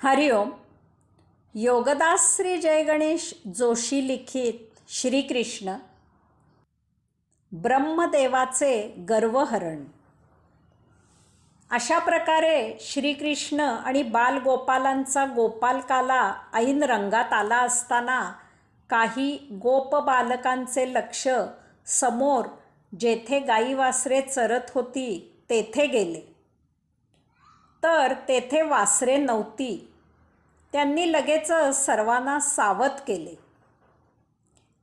हरिओम. योगदास श्री जय गणेश जोशी लिखित श्रीकृष्ण ब्रह्मदेवाचे गर्वहरण. अशा प्रकारे श्रीकृष्ण आणि बालगोपालांचा गोपालकाला ऐन रंगात आला असताना काही गोप बालकांचे लक्ष समोर जेथे गाई वासरे चरत होती तेथे गेले, तर तेथे वासरे नव्हती. त्यांनी लगेचच सर्वांना सावध केले.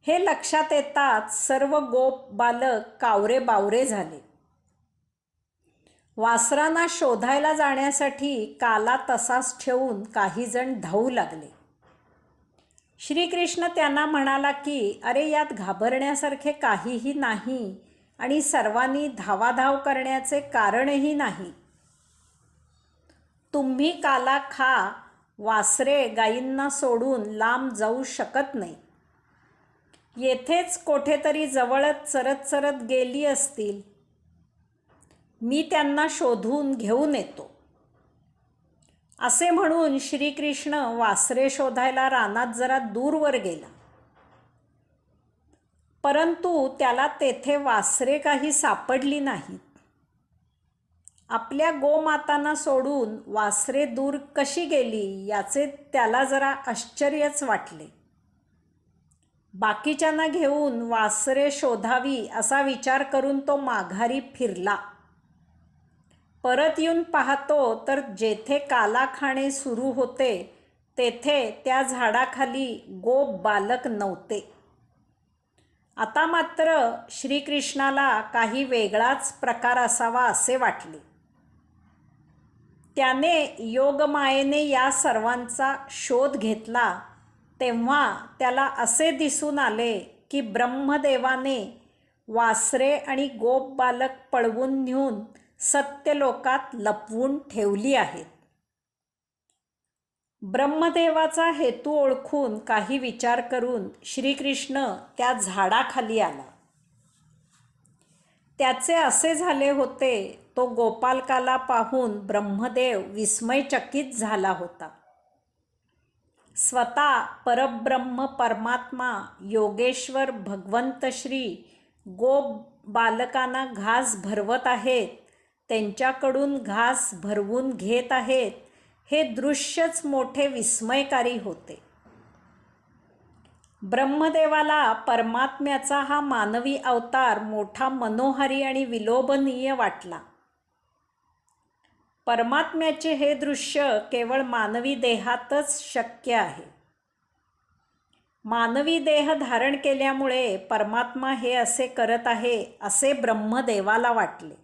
हे लक्षात येताच सर्व गोप बालक कावरे बावरे झाले. वासरांना शोधायला जाण्यासाठी काला तसाच ठेवून काही जण धावू लागले. श्रीकृष्ण त्यांना म्हणाला की अरे, यात घाबरण्यासारखे काहीही नाही आणि सर्वांनी धावाधाव करण्याचे कारणही नाही. तुम्ही काला खा, वासरे गायींना सोडून लांब जाऊ शकत नाही. येथेच कोठेतरी जवळच चरत चरत गेली असतील. मी त्यांना शोधून घेऊन येतो. असे म्हणून श्रीकृष्ण वासरे शोधायला रानात जरा दूरवर गेला. परंतु त्याला तेथे वासरे काही सापडली नाहीत. आपल्या गोमातांना सोडून वासरे दूर कशी गेली याचे त्याला जरा आश्चर्यच वाटले. बाकीच्यांना घेऊन वासरे शोधावी असा विचार करून तो माघारी फिरला. परत येऊन पाहतो तर जेथे काला खाणे सुरू होते तेथे त्या झाडाखाली गोप बालक नव्हते. आता मात्र श्रीकृष्णाला काही वेगळाच प्रकार असावा असे वाटले. त्याने योगमायेने या सर्वांचा शोध घेतला तेव्हा त्याला असे दिसून आले की ब्रह्मदेवाने वासरे आणि गोप बालक पळवून नेऊन सत्यलोकात लपवून ठेवली आहेत. ब्रह्मदेवाचा हेतू ओळखून काही विचार करून श्रीकृष्ण त्या झाडाखाली आला. त्याचे असे झाले होते, तो गोपालकाला पाहून ब्रह्मदेव विस्मयचकित झाला होता. स्वतः परब्रह्म परमात्मा योगेश्वर भगवंत श्री गोप बालकांना घास भरवत आहेत, त्यांच्याकडून घास भरवून घेत आहेत, हे दृश्यच मोठे विस्मयकारी होते. ब्रह्मदेवाला परमात्म्याचा हा मानवी अवतार मोठा मनोहारी आणि विलोभनीय वाटला. परमात्म्याचे हे दृश्य केवळ मानवी देहातच शक्य आहे. मानवी देह धारण केल्यामुळे परमात्मा हे असे करत आहे असे ब्रह्मदेवाला वाटले.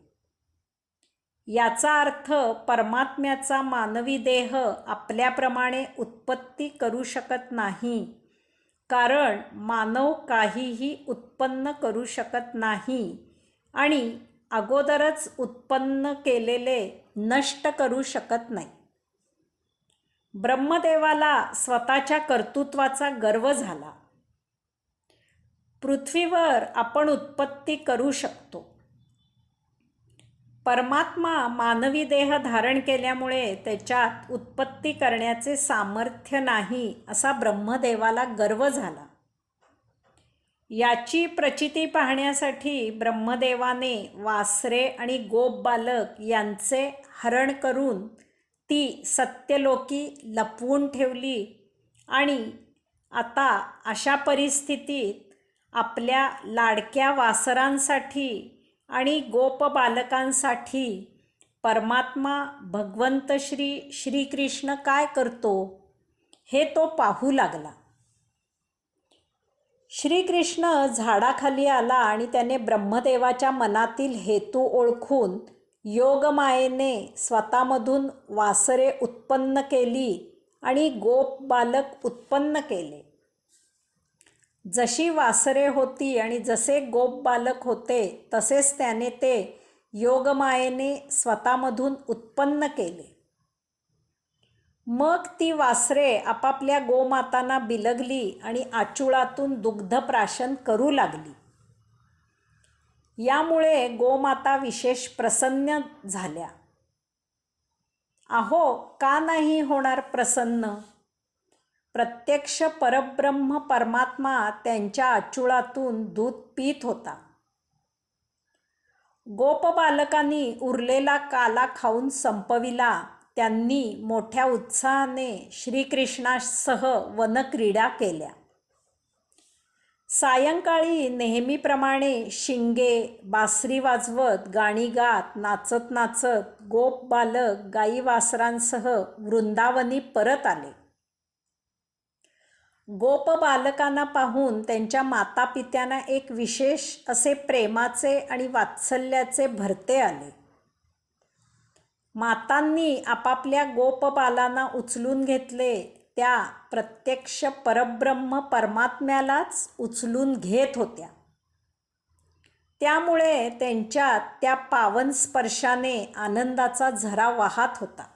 याचा अर्थ परमात्म्याचा मानवी देह आपल्याप्रमाणे उत्पत्ती करू शकत नाही, कारण मानव काहीही उत्पन्न करू शकत नाही आणि अगोदरच उत्पन्न केलेले नष्ट करू शकत नाही. ब्रह्मदेवाला स्वतःच्या कर्तृत्वाचा गर्व झाला. पृथ्वीवर आपण उत्पत्ती करू शकतो. परमात्मा मानवी देह धारण केल्यामुळे त्याच्यात उत्पत्ती करण्याचे सामर्थ्य नाही असा ब्रह्मदेवाला गर्व झाला. याची प्रचिती पाहण्यासाठी ब्रह्मदेवाने वासरे आणि गोप बालक यांचे हरण करून ती सत्यलोकी लपवून ठेवली आणि आता अशा परिस्थितीत आपल्या लाडक्या वासरांसाठी आणि गोप बालकांसाठी परमात्मा भगवंत श्रीकृष्ण काय करतो हे तो पाहू लागला. श्रीकृष्ण झाडाखाली आला आणि त्याने ब्रह्मदेवाच्या मनातील हेतू ओळखून योगमायेने स्वतःमधून वासरे उत्पन्न केली आणि गोप बालक उत्पन्न केले. जशी वासरे होती आणि जसे गोप बालक होते तसेच त्याने ते योगमायेने स्वतःमधून उत्पन्न केले. मग ती वासरे आपापल्या गोमातांना बिलगली आणि आचुळातून दुग्धप्राशन करू लागली. यामुळे गोमाता विशेष प्रसन्न झाल्या. अहो का नाही होणार प्रसन्न. प्रत्यक्ष परब्रह्म परमात्मा त्यांच्या आचुळातून दूध पीत होता. गोपबालकांनी उरलेला काला खाऊन संपविला. त्यांनी मोठ्या उत्साहाने श्रीकृष्णासह वनक्रीडा केल्या. सायंकाळी नेहमीप्रमाणे शिंगे बासरी वाजवत, गाणी गात, नाचत नाचत गोप बालक गाई वासरांसह वृंदावनी परत आले. गोप बालकांना पाहून त्यांच्या मातापित्यांना एक विशेष असे प्रेमाचे आणि वात्सल्याचे भरते आले. मातांनी आपापल्या गोपबालांना उचलून घेतले. त्या प्रत्यक्ष परब्रह्म परमात्म्यालाच उचलून घेत होत्या. त्यामुळे त्यांच्यात त्या पावन स्पर्शाने आनंदाचा झरा वाहत होता.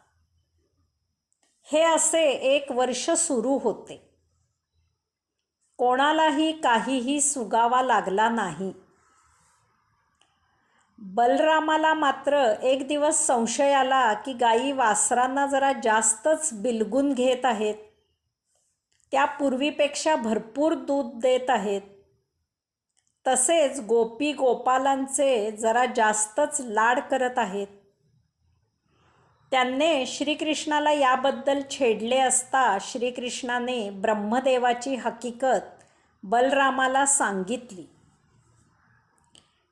हे असे 1 वर्ष सुरू होते. कोणालाही काहीही सुगावा लागला नाही. बलरामाला मात्र एक दिवस संशय आला की गायी वासरांना जरा जास्तच बिलगून घेत आहेत. त्या पूर्वीपेक्षा भरपूर दूध देत आहेत. तसेच गोपी गोपालांचे जरा जास्तच लाड करत आहेत. त्यांनी श्रीकृष्णाला याबद्दल छेडले असता श्रीकृष्णाने ब्रह्मदेवाची हकीकत बलरामाला सांगितली.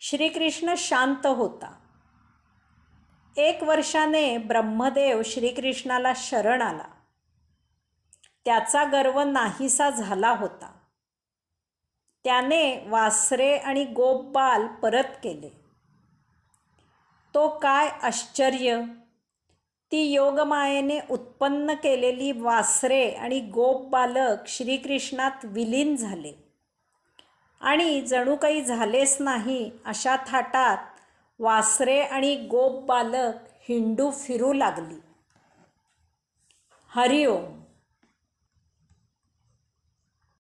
श्रीकृष्ण शांत होता. 1 वर्षाने ब्रह्मदेव श्रीकृष्णाला शरण आला. त्याचा गर्व नाहीसा झाला होता. त्याने वासरे आणि गोपबाल परत केले. तो काय आश्चर्य! ती योगमायेने उत्पन्न केलेली वासरे आणि गोप बालक श्रीकृष्णात विलीन झाले आणि जणू काही झालेच नाही अशा थाटात वासरे आणि गोप बालक हिंडू फिरू लागली. हरिओम.